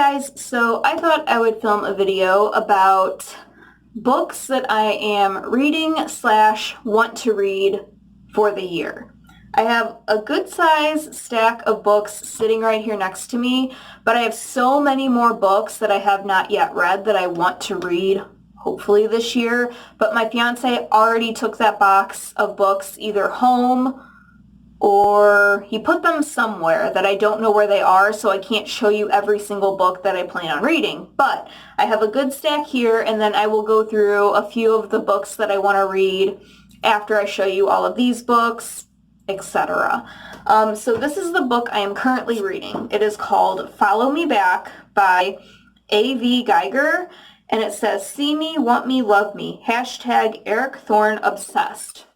guys, so I thought I would film a video about books that I am reading slash want to read for the year. I have a good size stack of books sitting right here next to me, but I have so many more books that I have not yet read that I want to read hopefully this year, but my fiance already took that box of books either home or he put them somewhere that I don't know where they are, so I can't show you every single book that I plan on reading. But I have a good stack here, and then I will go through a few of the books that I want to read after I show you all of these books, etc. So this is the book I am currently reading. It is called Follow Me Back by A.V. Geiger, and it says, "See me, want me, love me. Hashtag Eric Thorne obsessed."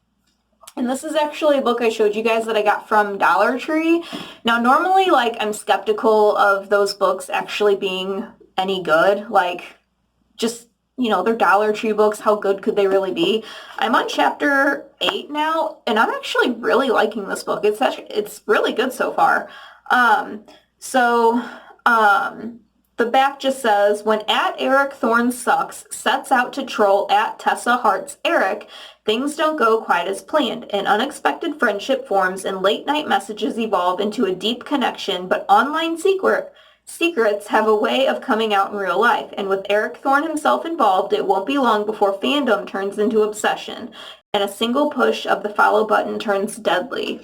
And this is actually a book I showed you guys that I got from Dollar Tree. Now, normally, I'm skeptical of those books actually being any good. They're Dollar Tree books. How good could they really be? I'm on chapter 8 now, and I'm actually really liking this book. It's really good so far. The back just says, when at Eric Thorne Sucks sets out to troll at Tessa Hart's Eric, things don't go quite as planned. An unexpected friendship forms and late-night messages evolve into a deep connection, but online secrets have a way of coming out in real life. And with Eric Thorne himself involved, it won't be long before fandom turns into obsession, and a single push of the follow button turns deadly.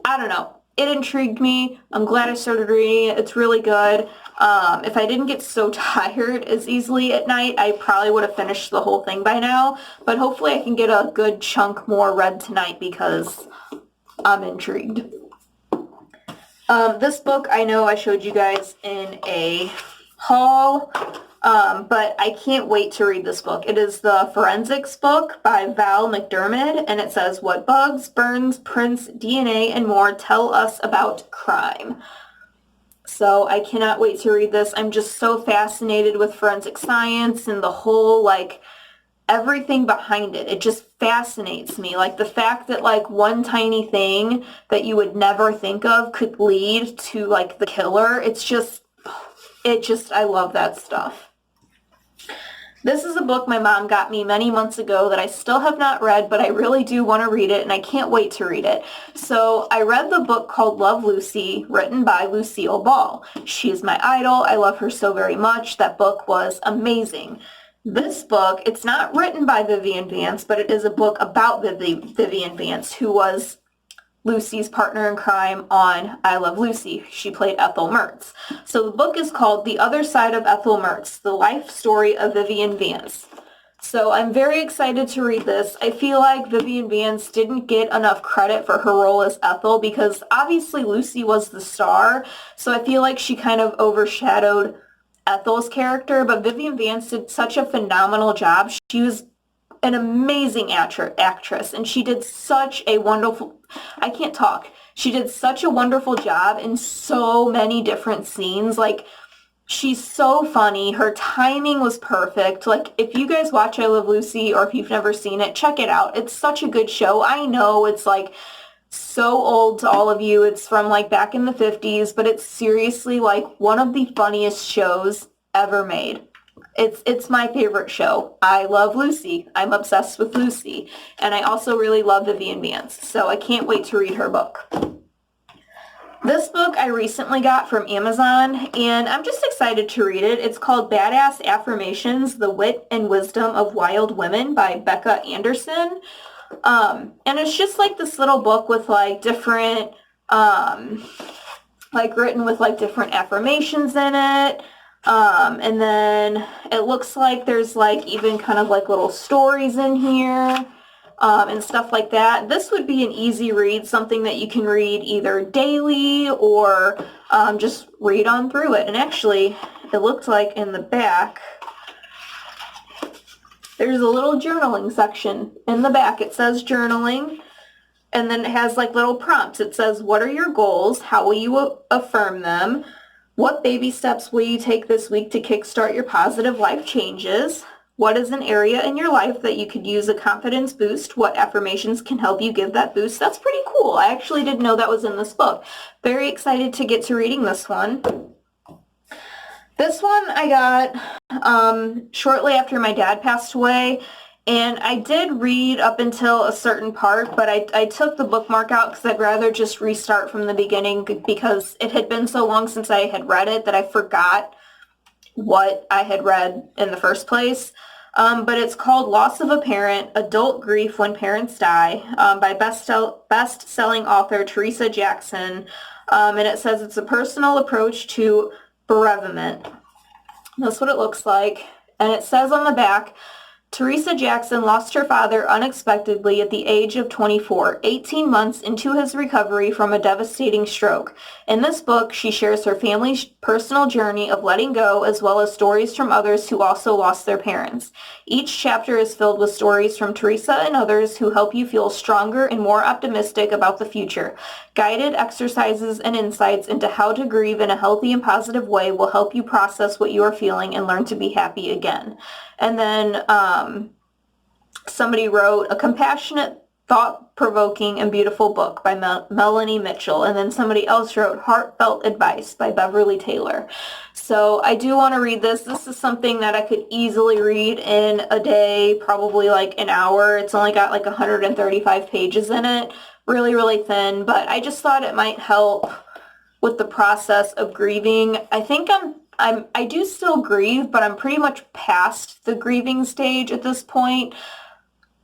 I don't know. It intrigued me. I'm glad I started reading it. It's really good. If I didn't get so tired as easily at night, I probably would have finished the whole thing by now. But hopefully I can get a good chunk more read tonight because I'm intrigued. This book I know I showed you guys in a haul, but I can't wait to read this book. It is the Forensics book by Val McDermid, and it says, "What bugs, burns, prints, DNA, and more tell us about crime." So I cannot wait to read this. I'm just so fascinated with forensic science and the whole, everything behind it. It just fascinates me. The fact that, one tiny thing that you would never think of could lead to, the killer. I love that stuff. This is a book my mom got me many months ago that I still have not read, but I really do want to read it, and I can't wait to read it. So I read the book called Love, Lucy, written by Lucille Ball. She is my idol. I love her so very much. That book was amazing. This book, it's not written by Vivian Vance, but it is a book about Vivian Vance, who was Lucy's partner in crime on I Love Lucy. She played Ethel Mertz. So the book is called The Other Side of Ethel Mertz, The Life Story of Vivian Vance. So I'm very excited to read this. I feel like Vivian Vance didn't get enough credit for her role as Ethel because obviously Lucy was the star, so I feel like she kind of overshadowed Ethel's character, but Vivian Vance did such a phenomenal job. She was an amazing actress, and she did such a wonderful, she did such a wonderful job in so many different scenes. She's so funny. Her timing was perfect. If you guys watch I Love Lucy, or if you've never seen it, check it out. It's such a good show. I know it's so old to all of you. It's from back in the 50s, but it's seriously one of the funniest shows ever made. It's my favorite show. I love Lucy. I'm obsessed with Lucy. And I also really love Vivian Vance, so I can't wait to read her book. This book I recently got from Amazon, and I'm just excited to read it. It's called Badass Affirmations, The Wit and Wisdom of Wild Women by Becca Anderson. And it's just this little book with different, written with different affirmations in it. And then it looks like there's even kind of little stories in here, and stuff like that. This would be an easy read, something that you can read either daily or, just read on through it. And actually, it looked like in the back, there's a little journaling section in the back. It says journaling, and then it has little prompts. It says, what are your goals? How will you affirm them? What baby steps will you take this week to kickstart your positive life changes? What is an area in your life that you could use a confidence boost? What affirmations can help you give that boost? That's pretty cool. I actually didn't know that was in this book. Very excited to get to reading this one. This one I got shortly after my dad passed away, and I did read up until a certain part, but I took the bookmark out because I'd rather just restart from the beginning because it had been so long since I had read it that I forgot what I had read in the first place. But it's called Loss of a Parent, Adult Grief When Parents Die, by best-selling author Teresa Jackson. And it says it's a personal approach to bereavement. That's what it looks like. And it says on the back, Teresa Jackson lost her father unexpectedly at the age of 24, 18 months into his recovery from a devastating stroke. In this book, she shares her family's personal journey of letting go, as well as stories from others who also lost their parents. Each chapter is filled with stories from Teresa and others who help you feel stronger and more optimistic about the future. Guided exercises and insights into how to grieve in a healthy and positive way will help you process what you are feeling and learn to be happy again. And then somebody wrote a compassionate, thought-provoking, and beautiful book by Melanie Mitchell. And then somebody else wrote Heartfelt Advice by Beverly Taylor. So I do want to read this. This is something that I could easily read in a day, probably like an hour. It's only got like 135 pages in it. Really, really thin. But I just thought it might help with the process of grieving. I think I do still grieve, but I'm pretty much past the grieving stage at this point.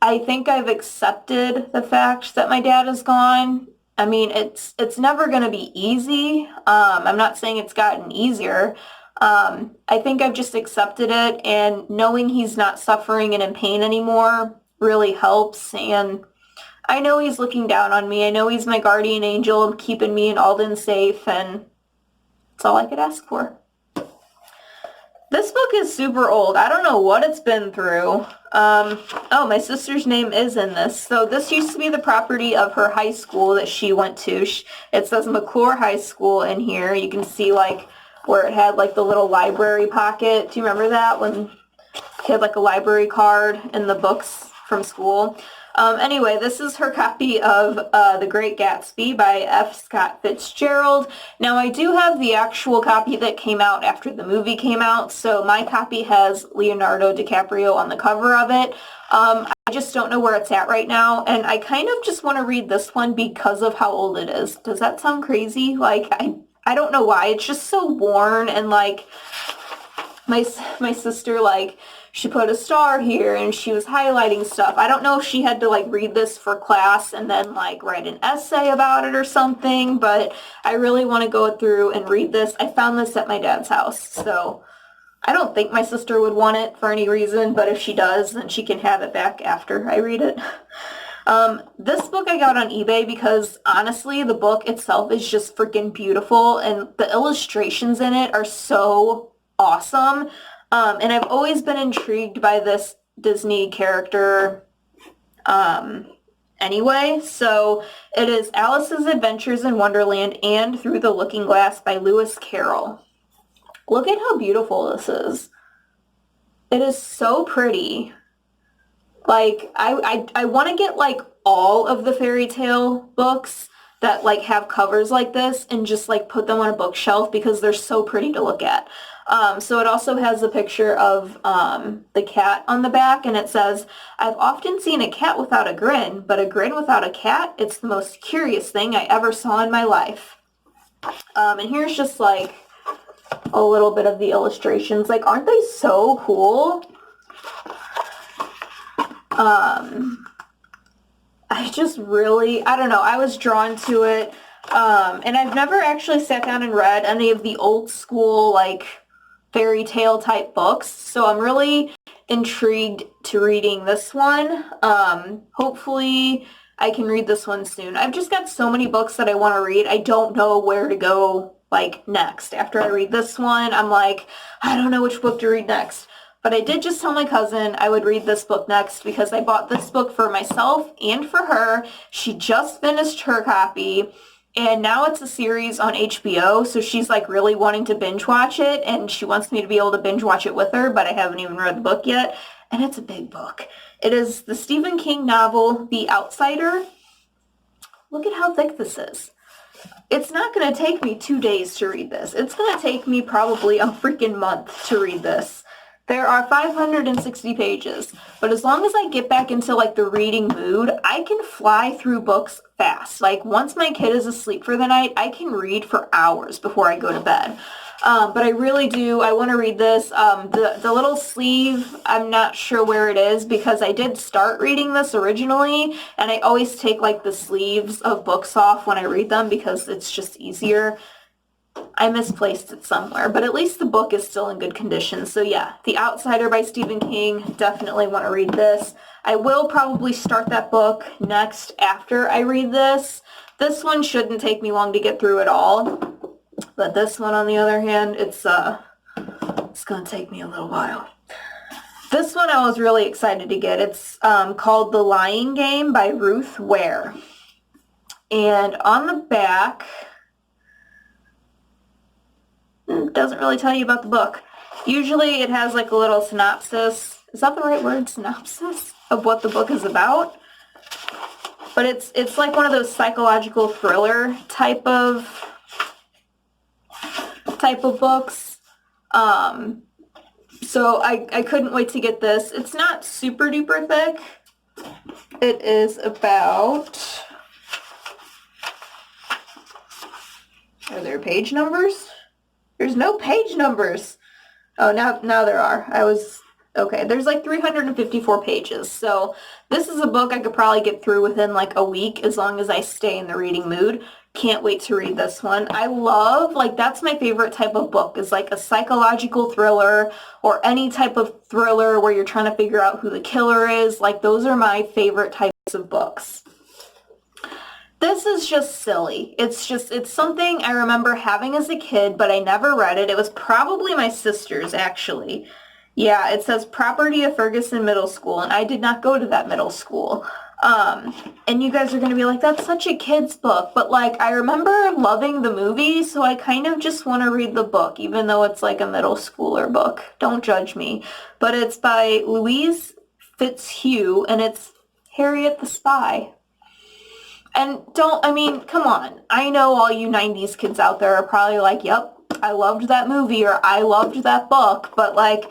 I think I've accepted the fact that my dad is gone. I mean, it's never going to be easy. I'm not saying it's gotten easier. I think I've just accepted it, and knowing he's not suffering and in pain anymore really helps. And I know he's looking down on me. I know he's my guardian angel keeping me and Alden safe, and that's all I could ask for. This book is super old. I don't know what it's been through. Oh, my sister's name is in this. So this used to be the property of her high school that she went to. It says McClure High School in here. You can see like where it had like the little library pocket. Do you remember that when it had like a library card in the books from school? Anyway, this is her copy of The Great Gatsby by F. Scott Fitzgerald. Now, I do have the actual copy that came out after the movie came out, so my copy has Leonardo DiCaprio on the cover of it. I just don't know where it's at right now, and I kind of just want to read this one because of how old it is. Does that sound crazy? Like, I don't know why. It's just so worn, and like, my sister, like, she put a star here and she was highlighting stuff. I don't know if she had to like read this for class and then like write an essay about it or something, but I really want to go through and read this. I found this at my dad's house, so I don't think my sister would want it for any reason, but if she does, then she can have it back after I read it. This book I got on eBay because honestly, the book itself is just freaking beautiful and the illustrations in it are so awesome. And I've always been intrigued by this Disney character anyway. So it is Alice's Adventures in Wonderland and Through the Looking Glass by Lewis Carroll. Look at how beautiful this is. It is so pretty. Like, I want to get like all of the fairy tale books that like have covers like this and just like put them on a bookshelf because they're so pretty to look at. So it also has a picture of the cat on the back, and it says, I've often seen a cat without a grin, but a grin without a cat, it's the most curious thing I ever saw in my life. And here's just like a little bit of the illustrations. Like, aren't they so cool? I just really, I don't know, I was drawn to it. And I've never actually sat down and read any of the old school, like, fairy tale type books, so I'm really intrigued to reading this one. Hopefully I can read this one soon. I've just got so many books that I want to read. I don't know where to go like next. After I read this one, I'm like, I don't know which book to read next. But I did just tell my cousin I would read this book next because I bought this book for myself and for her. She just finished her copy. And now it's a series on HBO, so she's like really wanting to binge watch it, and she wants me to be able to binge watch it with her, but I haven't even read the book yet, and it's a big book. It is the Stephen King novel, The Outsider. Look at how thick this is. It's not going to take me 2 days to read this. It's going to take me probably a freaking month to read this. There are 560 pages, but as long as I get back into like the reading mood, I can fly through books fast. Like once my kid is asleep for the night, I can read for hours before I go to bed. But I really do, I want to read this. The little sleeve, I'm not sure where it is because I did start reading this originally, and I always take like the sleeves of books off when I read them because it's just easier. I misplaced it somewhere, but at least the book is still in good condition. So yeah, The Outsider by Stephen King, definitely want to read this. I will probably start that book next after I read this. This one shouldn't take me long to get through at all, but this one on the other hand, it's going to take me a little while. This one I was really excited to get. It's called The Lying Game by Ruth Ware. And on the back, it doesn't really tell you about the book. Usually it has like a little synopsis. Is that the right word? Synopsis? Of what the book is about. But it's like one of those psychological thriller type of books. So I couldn't wait to get this. It's not super duper thick. It is about... Are there page numbers? There's no page numbers. Oh, now there are. Okay, there's like 354 pages. So this is a book I could probably get through within like a week as long as I stay in the reading mood. Can't wait to read this one. I love, like, that's my favorite type of book, is like a psychological thriller or any type of thriller where you're trying to figure out who the killer is. Like, those are my favorite types of books. This is just silly. It's something I remember having as a kid, but I never read it. It was probably my sister's, actually. Yeah, it says Property of Ferguson Middle School, and I did not go to that middle school. And you guys are going to be like, that's such a kid's book. But, like, I remember loving the movie, so I kind of just want to read the book, even though it's like a middle schooler book. Don't judge me. But it's by Louise Fitzhugh, and it's Harriet the Spy. And come on. I know all you 90s kids out there are probably like, yep, I loved that movie or I loved that book. But, like,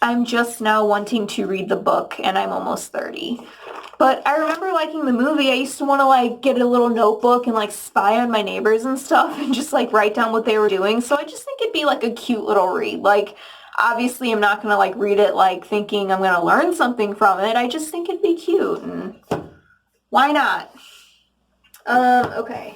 I'm just now wanting to read the book, and I'm almost 30. But I remember liking the movie. I used to want to, like, get a little notebook and, like, spy on my neighbors and stuff and just, like, write down what they were doing. So I just think it'd be, like, a cute little read. Like, obviously I'm not going to, like, read it, like, thinking I'm going to learn something from it. I just think it'd be cute, and why not? Okay.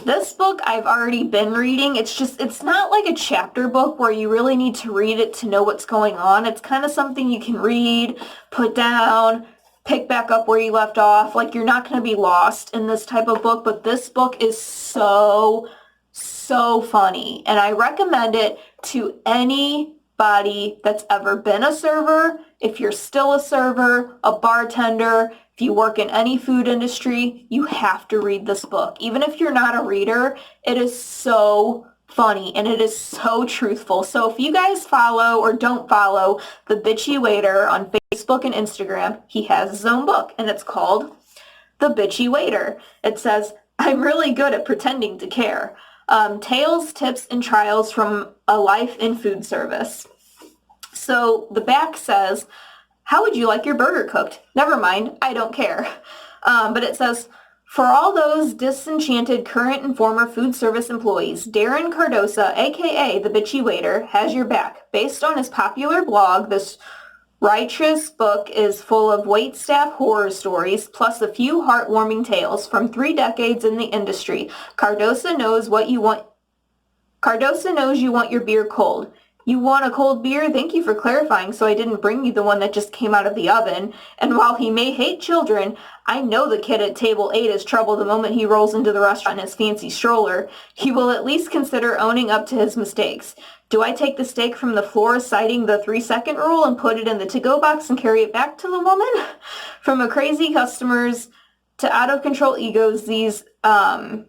This book I've already been reading. It's not like a chapter book where you really need to read it to know what's going on. It's kind of something you can read, put down, pick back up where you left off. Like, you're not going to be lost in this type of book, but this book is so funny. And I recommend it to anybody that's ever been a server, if you're still a server, a bartender, if you work in any food industry, you have to read this book. Even if you're not a reader, it is so funny and it is so truthful. So if you guys follow or don't follow The Bitchy Waiter on Facebook and Instagram, he has his own book and it's called The Bitchy Waiter. It says, I'm really good at pretending to care. Tales, tips, and trials from a life in food service. So the back says, how would you like your burger cooked? Never mind, I don't care. But it says, for all those disenchanted current and former food service employees, Darren Cardosa, aka The Bitchy Waiter, has your back. Based on his popular blog, this righteous book is full of waitstaff horror stories, plus a few heartwarming tales from 3 decades in the industry. Cardosa knows you want your beer cold. You want a cold beer? Thank you for clarifying so I didn't bring you the one that just came out of the oven. And while he may hate children, I know the kid at table 8 is trouble the moment he rolls into the restaurant in his fancy stroller. He will at least consider owning up to his mistakes. Do I take the steak from the floor citing the 3-second rule and put it in the to-go box and carry it back to the woman? From a crazy customers to out-of-control egos, these acerbic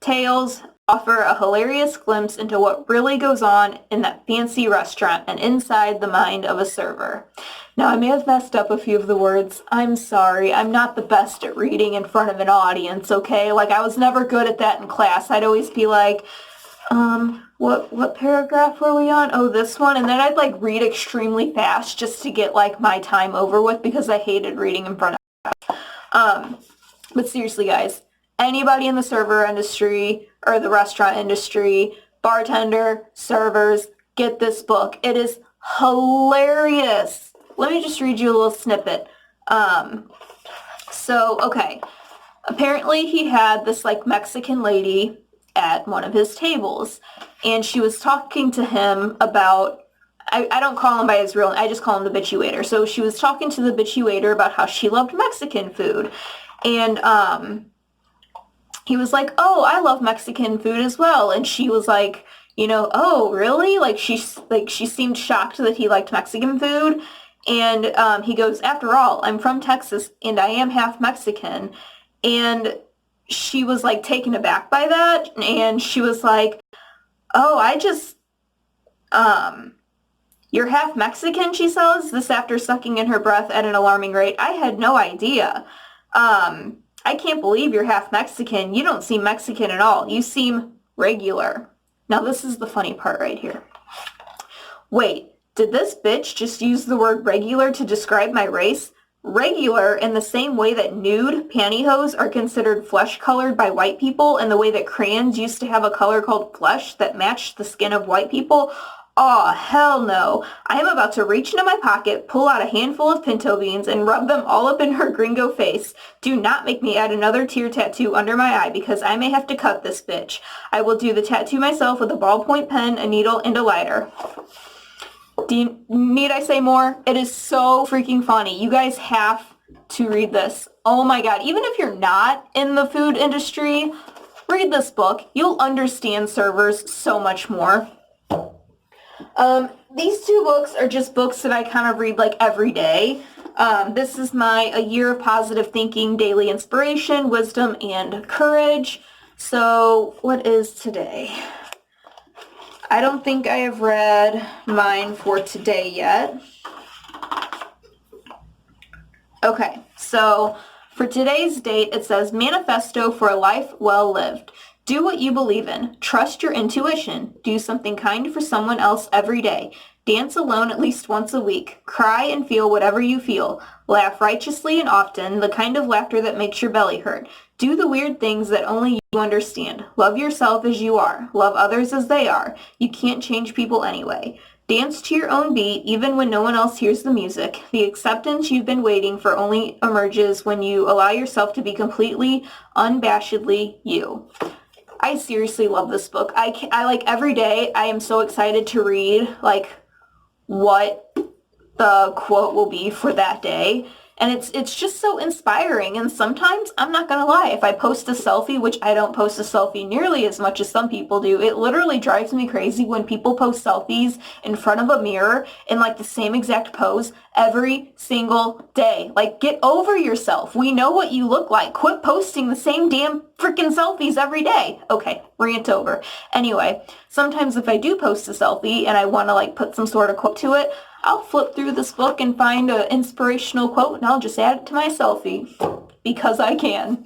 tales offer a hilarious glimpse into what really goes on in that fancy restaurant and inside the mind of a server. Now, I may have messed up a few of the words. I'm sorry. I'm not the best at reading in front of an audience, okay? Like, I was never good at that in class. I'd always be like, what paragraph were we on? Oh, this one. And then I'd, like, read extremely fast just to get, like, my time over with because I hated reading in front of but seriously, guys, anybody in the server industry or the restaurant industry, bartender, servers, get this book. It is hilarious. Let me just read you a little snippet. Okay. Apparently he had this like Mexican lady at one of his tables, and she was talking to him about, I don't call him by his real name, I just call him the bitchy waiter. So she was talking to the bitchy waiter about how she loved Mexican food. And he was like, oh, I love Mexican food as well. And she was like, oh, really? Like she seemed shocked that he liked Mexican food. And he goes, after all, I'm from Texas and I am half Mexican. And she was like taken aback by that. And she was like, oh, you're half Mexican, she says, this after sucking in her breath at an alarming rate. I had no idea. I can't believe you're half Mexican. You don't seem Mexican at all. You seem regular. Now this is the funny part right here. Wait, did this bitch just use the word regular to describe my race? Regular in the same way that nude pantyhose are considered flesh-colored by white people and the way that crayons used to have a color called flesh that matched the skin of white people? Aw, hell no. I am about to reach into my pocket, pull out a handful of pinto beans, and rub them all up in her gringo face. Do not make me add another tear tattoo under my eye because I may have to cut this bitch. I will do the tattoo myself with a ballpoint pen, a needle, and a lighter. Need I say more? It is so freaking funny. You guys have to read this. Oh my god. Even if you're not in the food industry, read this book. You'll understand servers so much more. These two books are just books that I kind of read like every day. This is my A Year of Positive Thinking, Daily Inspiration, Wisdom, and Courage. So what is today? I don't think I have read mine for today yet. Okay, so for today's date, it says Manifesto for a Life Well Lived. Do what you believe in. Trust your intuition. Do something kind for someone else every day. Dance alone at least once a week. Cry and feel whatever you feel. Laugh righteously and often, the kind of laughter that makes your belly hurt. Do the weird things that only you understand. Love yourself as you are. Love others as they are. You can't change people anyway. Dance to your own beat, even when no one else hears the music. The acceptance you've been waiting for only emerges when you allow yourself to be completely, unabashedly you. I seriously love this book. I like every day I am so excited to read like what the quote will be for that day. And it's just so inspiring. And sometimes, I'm not going to lie, if I post a selfie, which I don't post a selfie nearly as much as some people do, it literally drives me crazy when people post selfies in front of a mirror in like the same exact pose every single day. Like, get over yourself. We know what you look like. Quit posting the same damn freaking selfies every day. Okay, rant over. Anyway, sometimes if I do post a selfie and I want to like put some sort of quote to it, I'll flip through this book and find an inspirational quote and I'll just add it to my selfie because I can.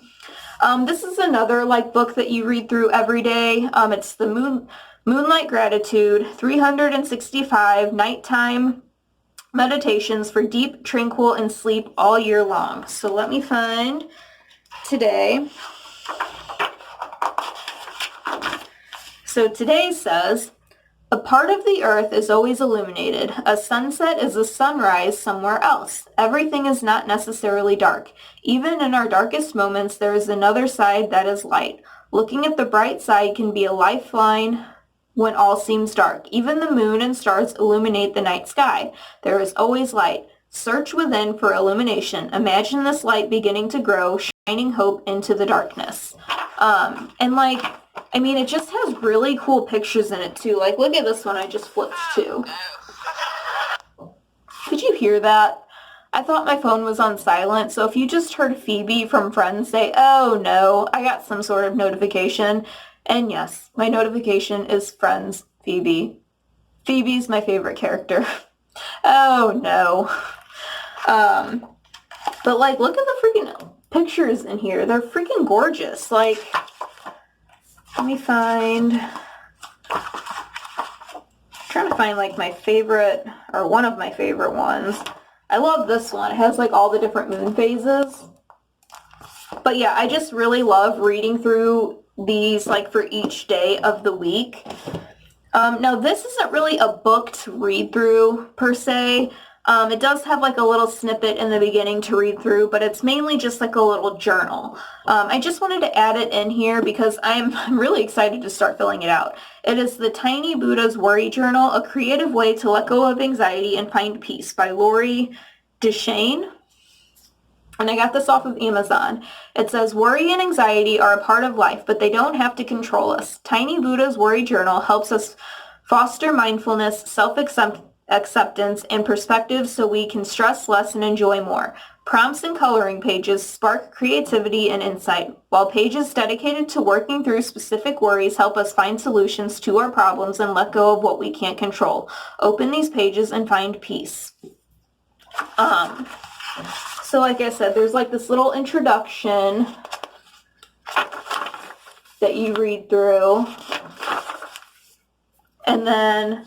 This is another like book that you read through every day. It's the Moonlight Gratitude 365 Nighttime Meditations for Deep, Tranquil, and Sleep All Year Long. So let me find today. So today says, a part of the earth is always illuminated. A sunset is a sunrise somewhere else. Everything is not necessarily dark. Even in our darkest moments, there is another side that is light. Looking at the bright side can be a lifeline when all seems dark. Even the moon and stars illuminate the night sky. There is always light. Search within for illumination. Imagine this light beginning to grow, shining hope into the darkness. It just has really cool pictures in it too. Like, look at this one I just flipped to. Could you hear that? I thought my phone was on silent, so if you just heard Phoebe from Friends say, oh no, I got some sort of notification, And yes, my notification is Friends Phoebe. Phoebe's my favorite character. Oh no. But like, look at the freaking pictures in here. They're freaking gorgeous. Like, let me find, I'm trying to find like my favorite, or one of my favorite ones. I love this one. It has like all the different moon phases. But yeah, I just really love reading through these like for each day of the week. Now this isn't really a book to read through per se. It does have like a little snippet in the beginning to read through, but it's mainly just like a little journal. I just wanted to add it in here because I'm really excited to start filling it out. It is the Tiny Buddha's Worry Journal, a creative way to let go of anxiety and find peace by Lori Deschênes. And I got this off of Amazon. It says, worry and anxiety are a part of life, but they don't have to control us. Tiny Buddha's Worry Journal helps us foster mindfulness, self-acceptance, and perspective so we can stress less and enjoy more. Prompts and coloring pages spark creativity and insight, while pages dedicated to working through specific worries help us find solutions to our problems and let go of what we can't control. Open these pages and find peace. So like I said, there's like this little introduction that you read through. And then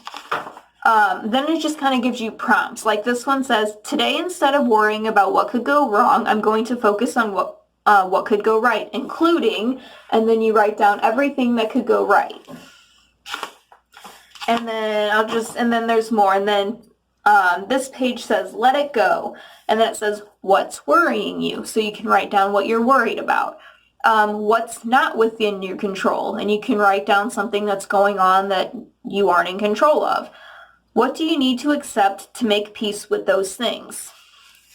it just kind of gives you prompts. Like this one says, today instead of worrying about what could go wrong, I'm going to focus on what could go right, including, and then you write down everything that could go right. And then there's more. And then this page says, let it go. And then it says, what's worrying you? So you can write down what you're worried about. What's not within your control? And you can write down something that's going on that you aren't in control of. What do you need to accept to make peace with those things?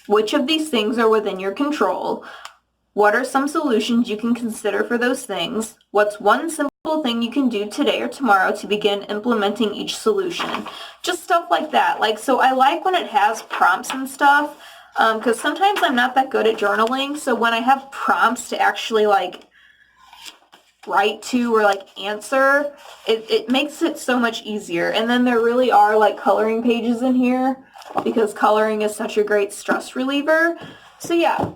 Which of these things are within your control? What are some solutions you can consider for those things? What's one simple thing you can do today or tomorrow to begin implementing each solution? Just stuff like that. Like, so I like when it has prompts and stuff, because sometimes I'm not that good at journaling. So when I have prompts to actually like write to or like answer, it makes it so much easier. And then there really are like coloring pages in here because coloring is such a great stress reliever. So yeah.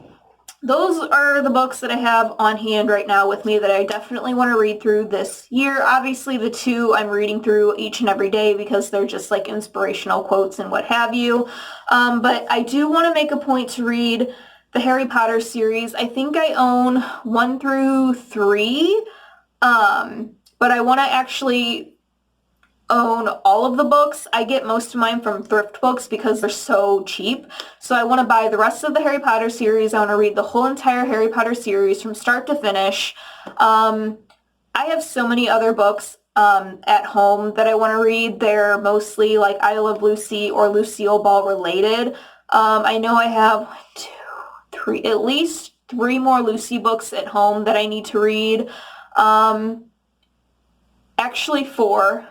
Those are the books that I have on hand right now with me that I definitely want to read through this year. Obviously, the two I'm reading through each and every day because they're just like inspirational quotes and what have you. But I do want to make a point to read the Harry Potter series. I think I own 1 through 3, but I want to actually own all of the books. I get most of mine from thrift books because they're so cheap. So I want to buy the rest of the Harry Potter series. I want to read the whole entire Harry Potter series from start to finish. I have so many other books at home that I want to read. They're mostly like I Love Lucy or Lucille Ball related. I know I have 1, 2, 3, at least 3 more Lucy books at home that I need to read. Actually 4.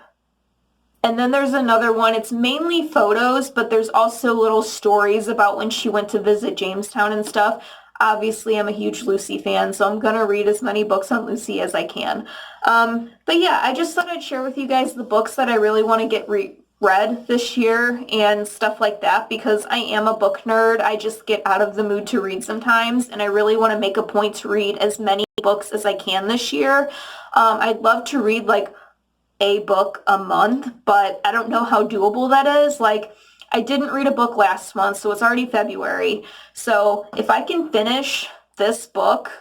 And then there's another one. It's mainly photos, but there's also little stories about when she went to visit Jamestown and stuff. Obviously, I'm a huge Lucy fan, so I'm going to read as many books on Lucy as I can. But yeah, I just thought I'd share with you guys the books that I really want to get read this year and stuff like that because I am a book nerd. I just get out of the mood to read sometimes, and I really want to make a point to read as many books as I can this year. I'd love to read like a book a month, but I don't know how doable that is. Like, I didn't read a book last month, so it's already February. So if I can finish this book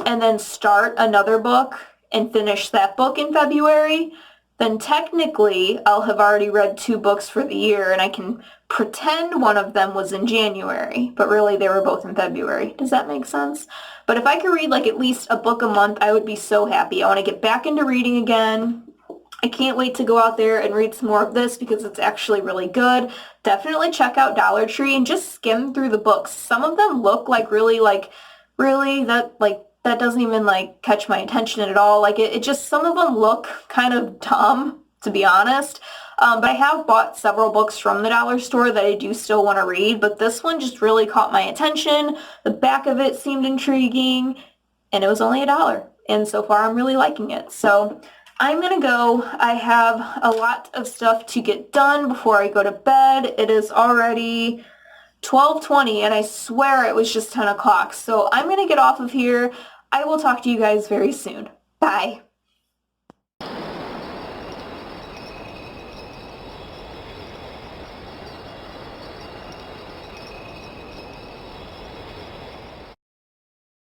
and then start another book and finish that book in February, then technically I'll have already read 2 books for the year and I can pretend one of them was in January, but really they were both in February. Does that make sense? But if I could read like at least a book a month, I would be so happy. I want to get back into reading again. I can't wait to go out there and read some more of this because it's actually really good. Definitely check out Dollar Tree and just skim through the books. Some of them look like really that doesn't even like catch my attention at all. Like it just, some of them look kind of dumb, to be honest. But I have bought several books from the dollar store that I do still want to read, but this one just really caught my attention. The back of it seemed intriguing. and it was only $1. And so far I'm really liking it. So I'm gonna go. I have a lot of stuff to get done before I go to bed. It is already 12:20 and I swear it was just 10 o'clock. So I'm gonna get off of here. I will talk to you guys very soon. Bye.